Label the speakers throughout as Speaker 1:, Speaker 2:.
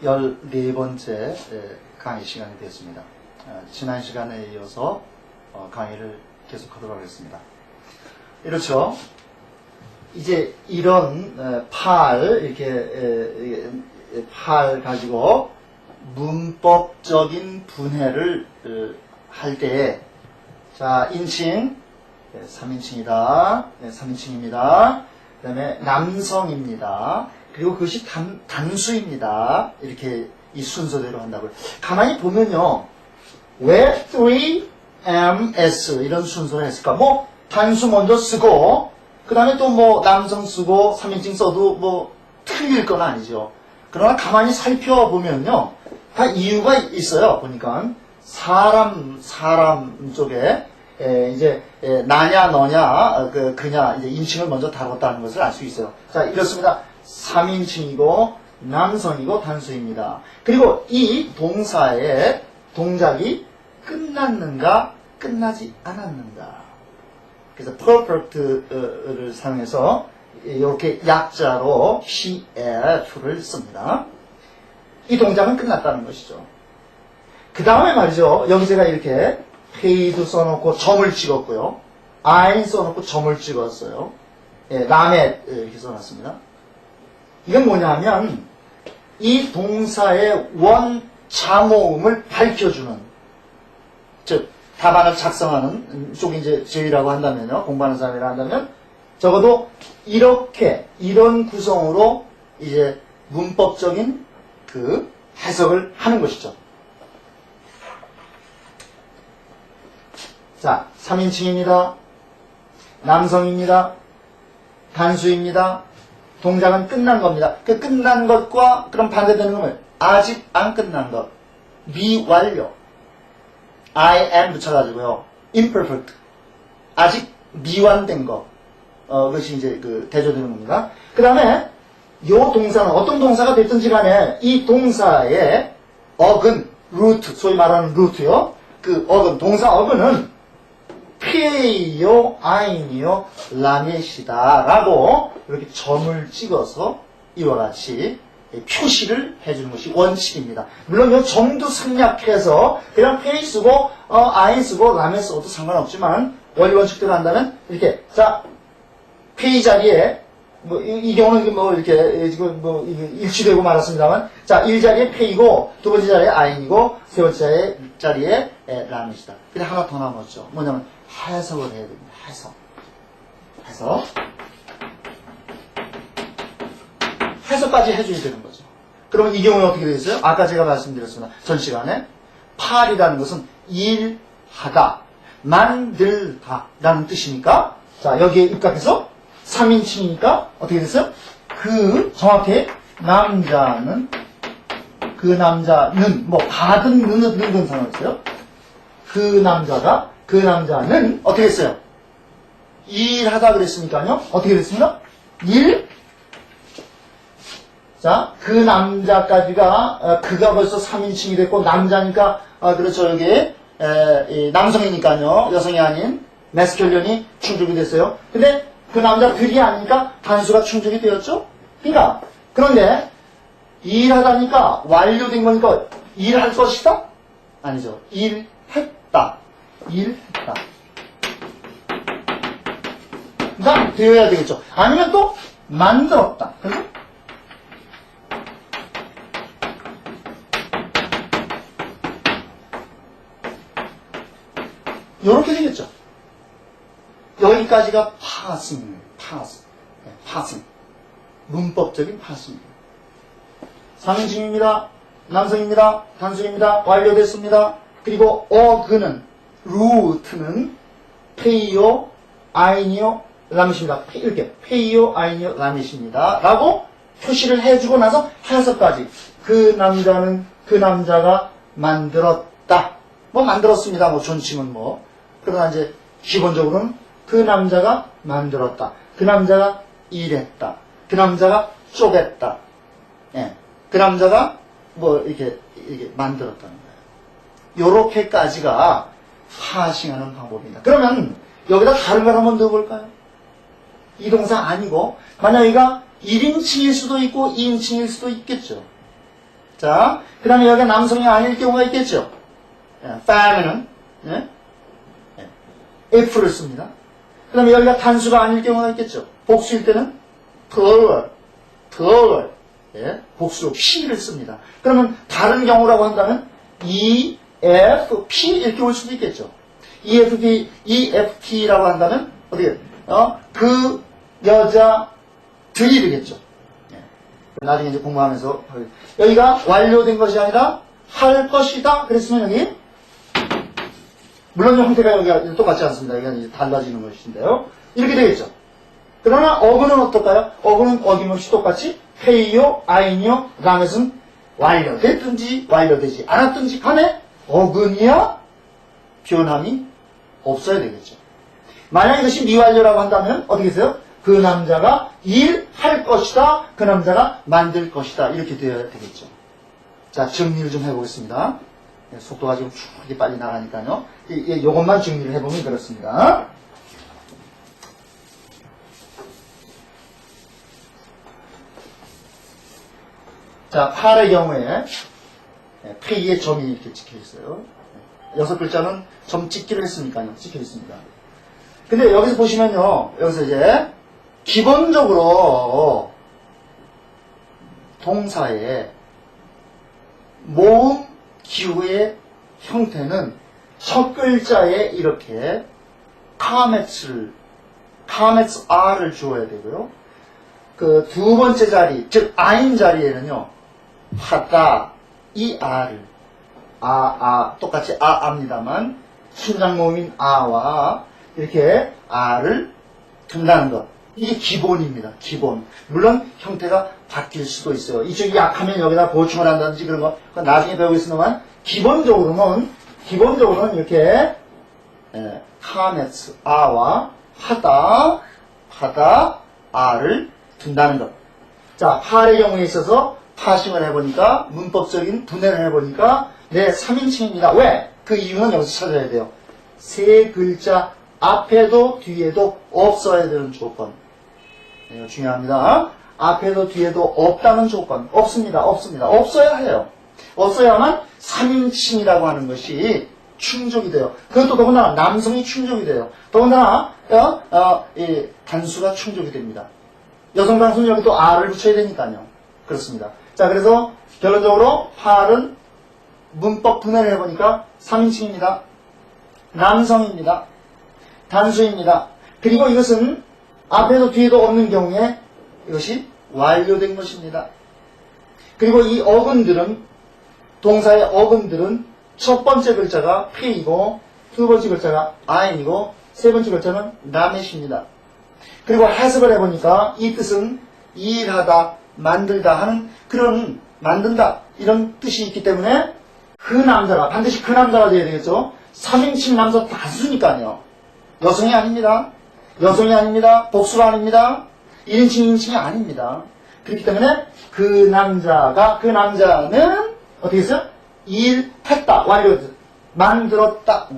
Speaker 1: 14번째 강의 시간이 됐습니다. 지난 시간에 이어서 강의를 계속하도록 하겠습니다. 이렇죠. 이제 이런 팔 가지고 문법적인 분해를 할 때에 자, 인칭 3인칭이다. 3인칭입니다. 그 다음에 남성입니다. 그리고 그것이 단수입니다. 이렇게 이 순서대로 한다고요. 가만히 보면요. 왜 3MS 이런 순서를 했을까? 뭐 단수 먼저 쓰고 그 다음에 또 뭐 남성 쓰고 3인칭 써도 뭐 틀릴 건 아니죠. 그러나 가만히 살펴보면요. 다 이유가 있어요. 보니까 사람 쪽에 나냐 너냐 그냐 이제 인칭을 먼저 다뤘다는 것을 알 수 있어요. 자, 이렇습니다. 3인칭이고 남성이고 단수입니다. 그리고 이 동사의 동작이 끝났는가 끝나지 않았는가. 그래서 perfect를 사용해서 이렇게 약자로 CF를 씁니다. 이 동작은 끝났다는 것이죠. 그 다음에 말이죠. 여기 제가 이렇게 paid 써놓고 점을 찍었고요. I 써놓고 점을 찍었어요. 남의 이렇게 써놨습니다. 이건 뭐냐면 이 동사의 원자모음을 밝혀주는, 즉 답안을 작성하는 쪽이 이제 저희라고 한다면요, 공부하는 사람이라 한다면 적어도 이런 구성으로 이제 문법적인 그 해석을 하는 것이죠. 자, 3인칭입니다. 남성입니다. 단수입니다. 동작은 끝난 겁니다. 그 끝난 것과 그럼 반대되는 건 아직 안 끝난 것. 미완료. I am 붙여가지고요. imperfect. 아직 미완된 것. 그것이 이제 그 대조되는 겁니다. 그 다음에 요 동사는 어떤 동사가 됐든지 간에 이 동사의 어근, 루트, 소위 말하는 루트요. 그 어근, 동사 어근은 피에이요, 아인이요, 라멧이다 라고 이렇게 점을 찍어서 이와 같이 표시를 해주는 것이 원칙입니다. 물론 이 점도 생략해서 그냥 페이 쓰고 아인 쓰고 라멧 써도 상관없지만 원리 원칙대로 한다면 이렇게 자 페이 자리에 뭐 이 경우는 뭐 이렇게 지금 뭐 일치되고 말았습니다만 자 1자리에 페이고 두 번째 자리에 아인이고 세 번째 자리에 라멧이다. 근데 하나 더 남았죠. 뭐냐면 해석을 해야 됩니다. 해석까지 해줘야 되는 거죠. 그러면 이 경우는 어떻게 되겠어요? 아까 제가 말씀드렸습니다. 전 시간에 팔이라는 것은 일하다, 만들다 라는 뜻이니까 자 여기에 입각해서 3인칭이니까 어떻게 됐어요? 정확히 남자는 뭐 받은 는 상관없어요. 그 남자는 어떻게 했어요? 일하다 그랬으니까요. 어떻게 됐습니까? 자, 그 남자까지가 그가 벌써 3인칭이 됐고 남자니까 그렇죠. 여기 남성이니까요. 여성이 아닌 매스큘린이 충족이 됐어요. 근데 그 남자들이 아니니까 단수가 충족이 되었죠. 그런데 일하다니까 완료된 거니까 일할 것이다? 아니죠. 일했다. 가 되어야 되겠죠. 아니면 또 만들었다. 그래서 이렇게 되겠죠. 여기까지가 파싱. 문법적인 파싱입니다. 3인칭입니다. 남성입니다. 단수입니다. 완료됐습니다. 그리고 어그는 루트는 페이요, 아인이요, 라밋입니다. 이렇게 페이요, 아인이요, 라밋입니다. 라고 표시를 해주고 나서 해석까지 그 남자가 만들었다. 뭐 만들었습니다. 뭐 존칭은 뭐. 그러나 이제 기본적으로는 그 남자가 만들었다. 그 남자가 일했다. 그 남자가 쪼갰다. 예. 그 남자가 뭐 이렇게 만들었다는 거예요. 요렇게까지가 파싱하는 방법입니다. 그러면 여기다 다른 걸 한번 넣어볼까요? 이 동사 아니고 만약 여기가 1인칭일 수도 있고 2인칭일 수도 있겠죠. 자, 그 다음에 여기가 남성이 아닐 경우가 있겠죠. feminine, F를 씁니다. 그 다음에 여기가 단수가 아닐 경우가 있겠죠. 복수일 때는 plural, 복수로 P를 씁니다. 그러면 다른 경우라고 한다면 EFP 이렇게 올 수도 있겠죠. EFP라고 한다면 어떻게 그 여자들이 되겠죠. 나중에 이제 공부하면서 여기가 완료된 것이 아니라 할 것이다 그랬으면 여기 물론 형태가 여기가 똑같지 않습니다. 여기가 이제 달라지는 것인데요. 이렇게 되겠죠. 그러나 어근은 어떨까요? 어근은 어김없이 똑같이 페이요, 아인요, 그 다음에는 완료됐든지 완료되지 않았든지 간에 어근이야 변함이 없어야 되겠죠. 만약 이것이 미완료라고 한다면 어떻게 해서요? 그 남자가 일할 것이다. 그 남자가 만들 것이다. 이렇게 되어야 되겠죠. 자, 정리를 좀 해보겠습니다. 속도가 지금 이렇게 빨리 나가니까요. 이것만 정리를 해보면 그렇습니다. 자, 8의 경우에 페이의 점이 이렇게 찍혀 있어요. 6글자는 점 찍기로 했으니까요. 찍혀 있습니다. 근데 여기서 보시면요. 여기서 이제 기본적으로 동사의 모음 기후의 형태는 첫 글자에 이렇게 카메츠 R을 주어야 되고요. 그 두 번째 자리, 즉 아인 자리에는요. 하다 이 R을 똑같이 아입니다만 순장 모음인 아와 이렇게 R을 둔다는 것. 이게 기본입니다. 기본. 물론 형태가 바뀔 수도 있어요. 이쪽이 약하면 여기다 보충을 한다든지 그런 거 그건 나중에 배우겠습니다만 기본적으로는 이렇게 카메츠 아와 하다 R을 둔다는 것. 자, 8의 경우에 있어서 파싱을 해보니까 문법적인 분해를 해보니까 3인칭입니다. 왜? 그 이유는 여기서 찾아야 돼요. 세 글자 앞에도 뒤에도 없어야 되는 조건. 이거 중요합니다. 앞에도 뒤에도 없다는 조건. 없습니다. 없어야 해요. 없어야만 3인칭이라고 하는 것이 충족이 돼요. 그것도 더군다나 남성이 충족이 돼요. 더군다나 이 단수가 충족이 됩니다. 여성 단수는 여기 또 R을 붙여야 되니까요. 그렇습니다. 자, 그래서 결론적으로 8은 문법 분해를 해보니까 3인칭입니다. 남성입니다. 단수입니다. 그리고 이것은 앞에도 뒤에도 없는 경우에 이것이 완료된 것입니다. 그리고 이 어근들은 동사의 어근들은 첫 번째 글자가 P이고 두 번째 글자가 I이고 세 번째 글자는 라멧입니다. 그리고 해석을 해보니까 이 뜻은 일하다, 만들다 하는 그런 만든다 이런 뜻이 있기 때문에 그 남자가 반드시 그 남자가 되어야 되겠죠. 3인칭 남자 단수니까요. 여성이 아닙니다. 복수가 아닙니다. 1인칭, 2인칭이 아닙니다. 그렇기 때문에 그 남자는 어떻게 했어요? 일했다, 만들었다.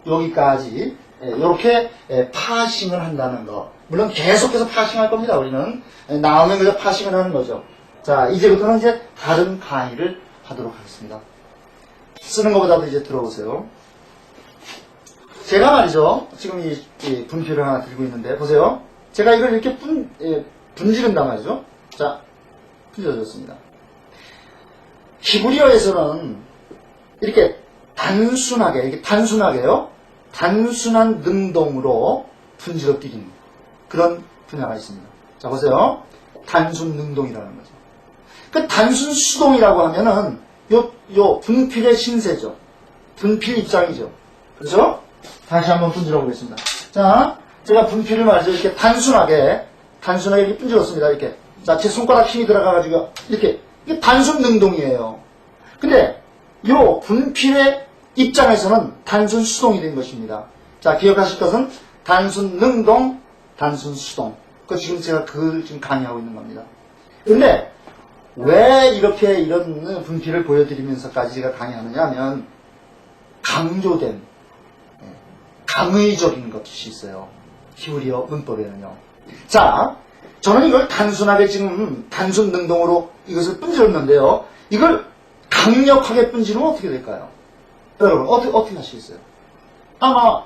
Speaker 1: 여기까지 이렇게 파싱을 한다는 거. 물론 계속해서 파싱할 겁니다. 우리는 나오면 그저 파싱을 하는 거죠. 자, 이제부터는 이제 다른 강의를 하도록 하겠습니다. 쓰는 것보다도 이제 들어보세요. 제가 말이죠. 지금 이 분필을 하나 들고 있는데 보세요. 제가 이걸 이렇게 분지른단 말이죠. 자, 분질러졌습니다. 히브리어에서는 이렇게 단순하게요. 단순한 능동으로 분지러 뛰기는 그런 분야가 있습니다. 자, 보세요. 단순 능동이라는 거죠. 그 단순 수동이라고 하면은 요 분필의 신세죠. 분필 입장이죠. 그렇죠? 다시 한번 분질러 보겠습니다. 자, 제가 분필을 말이죠. 이렇게 단순하게 이렇게 분질렀습니다. 이렇게. 자, 제 손가락 힘이 들어가가지고 이게 단순 능동이에요. 근데 요 분필의 입장에서는 단순 수동이 된 것입니다. 자, 기억하실 것은 단순 능동, 단순 수동. 지금 제가 그걸 지금 강의하고 있는 겁니다. 근데 왜 이렇게 이런 분필을 보여드리면서까지 제가 강의하느냐 하면 강조된 강의적인 것이 있어요. 히브리어 문법에는요. 자, 저는 이걸 단순하게 지금 단순 능동으로 이것을 분질렀는데요. 이걸 강력하게 분지르면 어떻게 될까요? 여러분, 어떻게 하시겠어요? 아마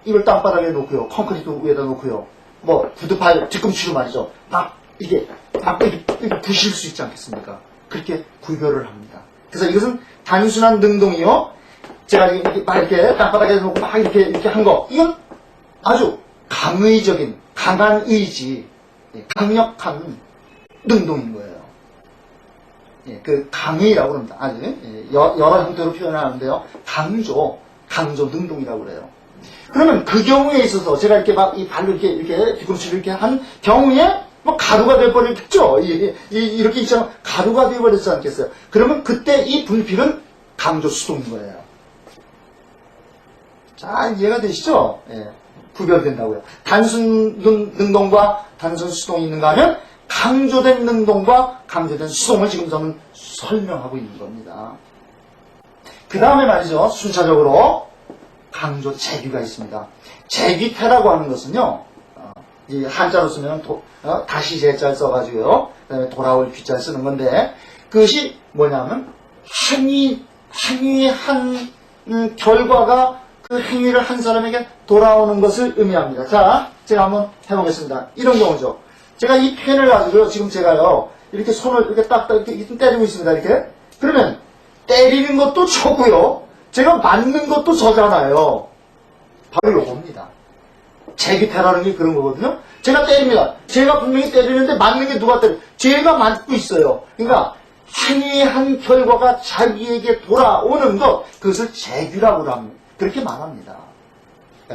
Speaker 1: 이걸 땅바닥에 놓고요. 콘크리트 위에다 놓고요. 뭐, 구두팔 뒤꿈치로 말이죠. 막 이렇게 부실 수 있지 않겠습니까? 그렇게 구별을 합니다. 그래서 이것은 단순한 능동이요. 제가 이렇게 막 이렇게 땅바닥에 놓고 막 이렇게 한 거. 이건 아주 강의적인, 강한 의지, 강력한 능동인 거예요. 그 강의라고 합니다. 아주 여러 형태로 표현하는데요. 강조 능동이라고 그래요. 그러면 그 경우에 있어서 제가 이렇게 막 이 발로 이렇게 뒤꿈치를 이렇게 한 경우에 뭐 가루가 돼버렸겠죠. 이렇게 있잖아. 가루가 돼버렸지 않겠어요. 그러면 그때 이 불필은 강조 수동인 거예요. 자, 이해가 되시죠? 구별된다고요. 단순 능동과 단순 수동이 있는가 하면 강조된 능동과 강조된 수동을 지금 저는 설명하고 있는 겁니다. 그 다음에 말이죠. 순차적으로 강조 재규가 있습니다. 재규태라고 하는 것은요. 이 한자로 쓰면 다시 제자를 써가지고요. 그다음에 돌아올 귀자를 쓰는 건데 그것이 뭐냐면 행위의 한 결과가 그 행위를 한 사람에게 돌아오는 것을 의미합니다. 자, 제가 한번 해보겠습니다. 이런 경우죠. 제가 이 펜을 가지고요. 지금 제가요. 이렇게 손을 이렇게 딱딱 이렇게 때리고 있습니다. 이렇게. 그러면 때리는 것도 저고요. 제가 맞는 것도 저잖아요. 바로 요겁니다. 재규태라는 게 그런 거거든요. 제가 때립니다. 제가 분명히 때리는데 맞는 게 누가 때려? 제가 맞고 있어요. 그러니까 행위의 한 결과가 자기에게 돌아오는 것, 그것을 재규라고 합니다. 그렇게 말합니다.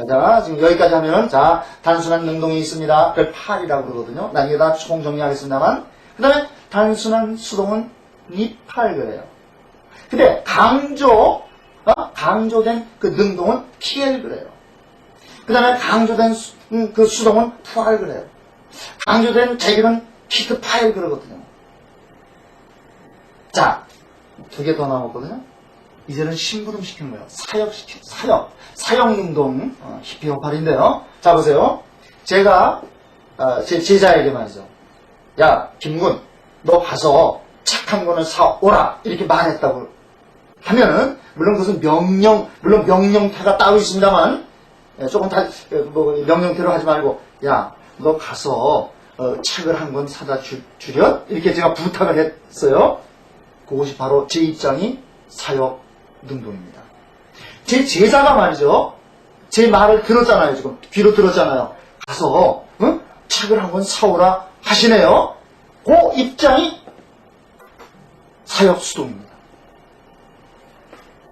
Speaker 1: 자, 지금 여기까지 하면, 자, 단순한 능동이 있습니다. 그걸 팔이라고 그러거든요. 나중에 다 총 정리하겠습니다만. 그 다음에 단순한 수동은 니팔 그래요. 근데 강조된 그 능동은 PL 그래요. 그 다음에 강조된 그 수동은 푸알 그래요. 강조된 재규는 피트 파일 그러거든요. 자, 2개 더 남았거든요. 이제는 심부름 시키는 거예요. 사역 능동, 히피오팔인데요. 자, 보세요. 제가, 제 제자에게 말이죠. 야, 김군, 너 가서 책 한 권을 사오라. 이렇게 말했다고 하면은, 물론 그것은 물론 명령태가 따로 있습니다만, 조금 명령태로 하지 말고, 야, 너 가서, 책을 한 권 사다 주렴? 이렇게 제가 부탁을 했어요. 그것이 바로 제 입장이 사역 능동입니다. 제 제자가 말이죠. 제 말을 들었잖아요. 지금 귀로 들었잖아요. 가서 책을 한 권 사오라 하시네요. 그 입장이 사역 수동입니다.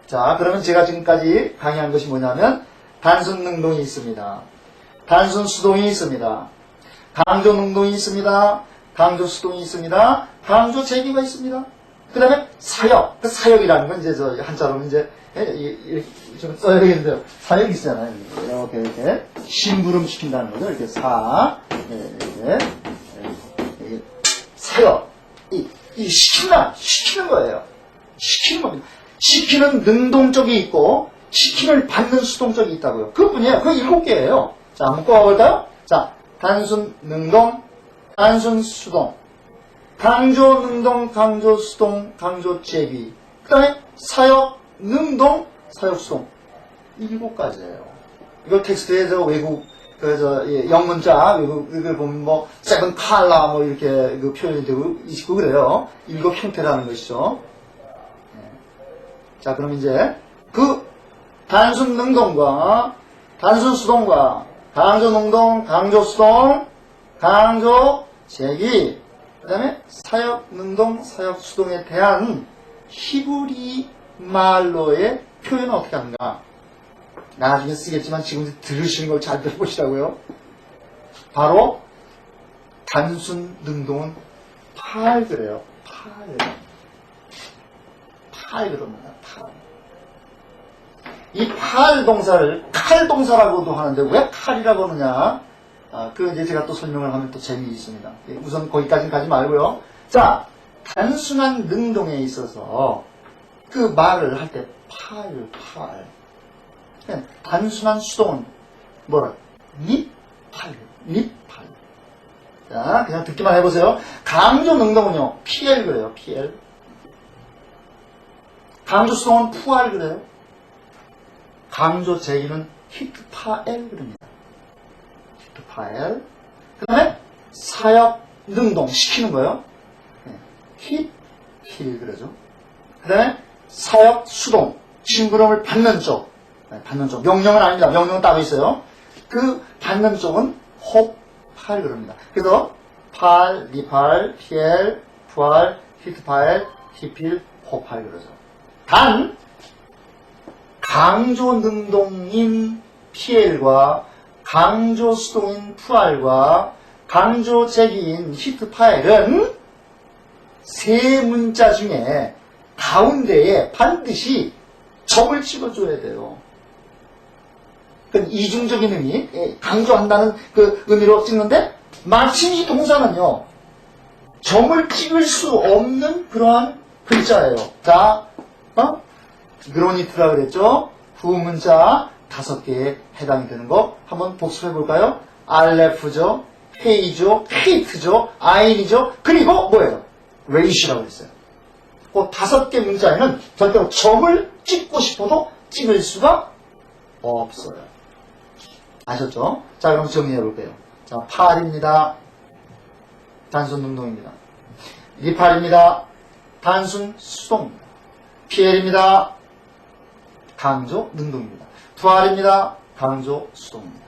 Speaker 1: 자, 그러면 제가 지금까지 강의한 것이 뭐냐면 단순 능동이 있습니다. 단순 수동이 있습니다. 강조 능동이 있습니다. 강조 수동이 있습니다. 강조 재규가 있습니다. 그 다음에 사역. 그 사역이라는 건 이제 저 한자로는 이제 이렇게 좀 써야 되겠는데요. 사역이 있잖아요. 이렇게 심부름 시킨다는 거죠. 이렇게 사역. 시키는 거예요. 시키는 겁니다. 시키는 능동적이 있고 시키는 받는 수동적이 있다고요. 그것뿐이에요. 그 7개예요. 자, 한번 꼽아볼까요? 자, 단순 능동, 단순 수동, 강조 능동, 강조 수동, 강조 재규. 그 다음에 사역 능동, 사역 수동. 7가지예요. 이거 텍스트에 저 외국 영문자 외국을 보면 뭐 세븐 칼라 뭐 이렇게 그 표현이 되고 있고 그래요. 7 형태라는 것이죠. 자, 그럼 이제 그 단순 능동과 단순 수동과 강조 능동, 강조 수동, 강조 재규, 그 다음에 사역 능동, 사역 수동에 대한 히브리 말로의 표현은 어떻게 하는가? 나중에 쓰겠지만 지금 들으시는 걸 잘 들어보시라고요. 바로 단순 능동은 팔 그래요. 팔 그럽니다. 이 팔 동사를 칼 동사라고도 하는데 왜 칼이라고 하느냐? 그 이제 제가 또 설명을 하면 또 재미있습니다. 우선 거기까지는 가지 말고요. 자, 단순한 능동에 있어서 그 말을 할 때 팔. 단순한 수동은 뭐라? 립팔. 자, 그냥 듣기만 해보세요. 강조 능동은요, PL 그래요, PL. 강조 수동은 FR 그래요. 강조 제기는 히트파엘 그럽니다. 히트파엘. 그 다음에 사역 능동 시키는 거예요. 힐 그러죠. 그 다음에 사역 수동 심부름을 받는 쪽. 받는 쪽. 명령은 아닙니다. 명령은 따로 있어요. 그 받는 쪽은 호팔 그럽니다. 그래서 팔, 리팔, PL, FR, 히트파엘, 히필, 호팔 그러죠. 단 강조 능동인 PL과 강조 수동인 FR과 강조 제기인 히트파일은 세 문자 중에 가운데에 반드시 점을 찍어줘야 돼요. 그건 이중적인 의미, 강조한다는 그 의미로 찍는데 마침 이 동사는요, 점을 찍을 수 없는 그러한 글자예요. 자, 그로니트라 그랬죠? 부문자 5개에 해당이 되는 거 한번 복습해 볼까요? 알레프죠, 헤이죠, 헤이트죠, 아인이죠, 그리고 뭐예요? 레이시라고 했어요. 그 5개 문자에는 절대로 점을 찍고 싶어도 찍을 수가 없어요. 아셨죠? 자, 그럼 정리해 볼게요. 자, 팔입니다. 단순 능동입니다. 리팔입니다. 단순 수동입니다. PL입니다. 강조 능동입니다. FR입니다. 강조 수동입니다.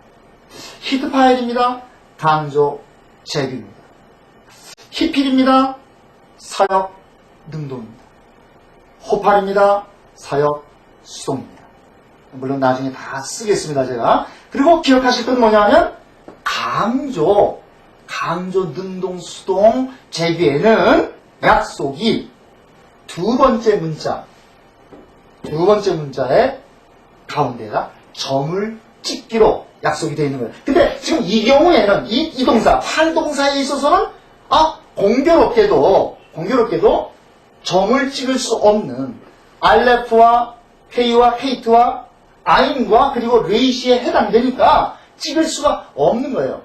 Speaker 1: 히트파일입니다. 강조 제기입니다. 히필입니다. 사역 능동입니다. 호팔입니다. 사역 수동입니다. 물론 나중에 다 쓰겠습니다, 제가. 그리고 기억하실 건 뭐냐면 강조 능동 수동 제기에는 약속이 두 번째 문자의 가운데에다 점을 찍기로 약속이 되어 있는 거예요. 근데 지금 이 경우에는 이 동사, 팔동사에 있어서는 공교롭게도 점을 찍을 수 없는 알레프와 헤이와 헤이트와 아인과 그리고 레이시에 해당되니까 찍을 수가 없는 거예요.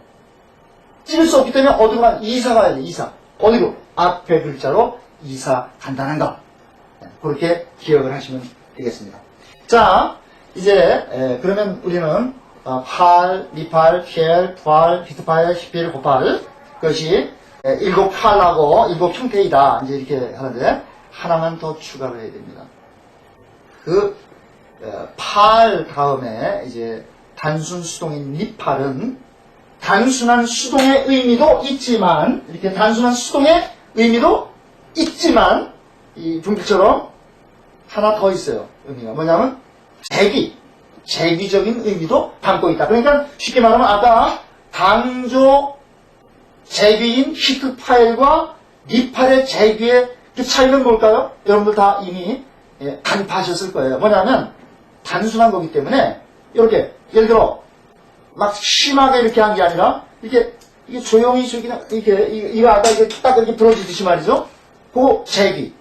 Speaker 1: 찍을 수 없기 때문에 어디로 가면 이사 가야 돼, 이사. 어디로? 앞에 글자로 이사 간다는 거. 그렇게 기억을 하시면 되겠습니다. 자, 이제 그러면 우리는 팔, 리팔, PL, FR, 히트파일, 히필, 호팔 그것이 7팔하고 7형태이다. 이제 이렇게 하는데 하나만 더 추가를 해야 됩니다. 그 팔 다음에 이제 단순 수동인 리팔은 단순한 수동의 의미도 있지만 이렇게 단순한 수동의 의미도 있지만 이 분필처럼 하나 더 있어요. 의미가 뭐냐면 제기적인 의미도 담고 있다. 그러니까 쉽게 말하면 아까 강조 제기인 히트파일과 리팔의 제기의 그 차이는 뭘까요? 여러분들 다 이미 간파하셨을 거예요. 뭐냐면 단순한 거기 때문에 이렇게 예를 들어 막 심하게 이렇게 한 게 아니라 이게 조용히 그냥 이렇게 이거 아까 이게 딱 이렇게 부러지듯이 말이죠. 그 제기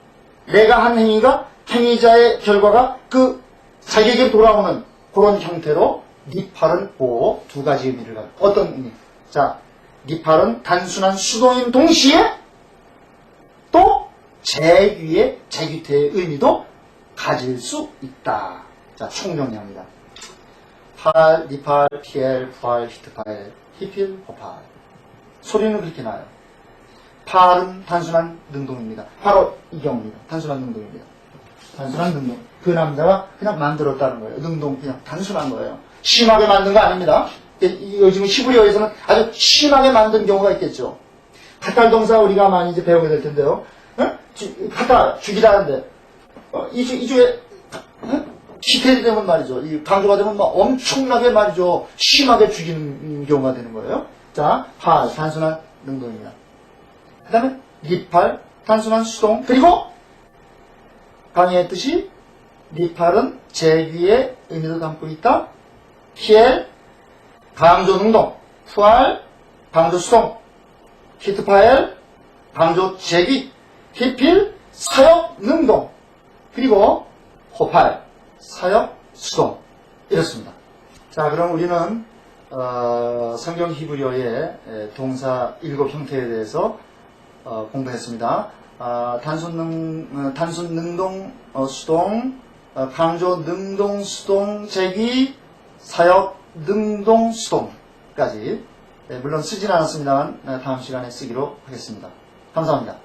Speaker 1: 내가 한 행위가 행위자의 결과가 그 자기에게 돌아오는 그런 형태로 리팔은 그 두 가지 의미를 가지고 어떤 의미? 자, 리팔은 단순한 수동인 동시에 또 제귀의 제귀태의 의미도 가질 수 있다. 자, 총정리합니다. 팔, 리팔, PL, FR, 히트파일, 히필, 호팔. 소리는 그렇게 나요. 팔은 단순한 능동입니다. 바로 이 경우입니다. 단순한 능동입니다. 단순한 능동. 그 남자가 그냥 만들었다는 거예요. 능동 그냥 단순한 거예요. 심하게 만든 거 아닙니다. 요즘 히브리어에서는 아주 심하게 만든 경우가 있겠죠. 갖다 동사 우리가 많이 이제 배우게 될 텐데요. 갖다 죽이다는데 이 중에 디테일이 되면 말이죠. 이 강조가 되면 막 엄청나게 말이죠. 심하게 죽이는 경우가 되는 거예요. 자, 팔 단순한 능동입니다. 그 다음에 리팔 단순한 수동. 그리고 강의했듯이 리팔은 제귀의 의미도 담고 있다. PL 강조 능동, FR 강조 수동, 히트파일 강조 제귀, 히필 사역 능동, 그리고 호팔 사역 수동. 이렇습니다. 자, 그럼 우리는 성경 히브리어의 동사 7형태에 대해서 공부했습니다. 단순 능동 수동, 강조 능동 수동 제기, 사역 능동 수동까지 물론 쓰진 않았습니다만 다음 시간에 쓰기로 하겠습니다. 감사합니다.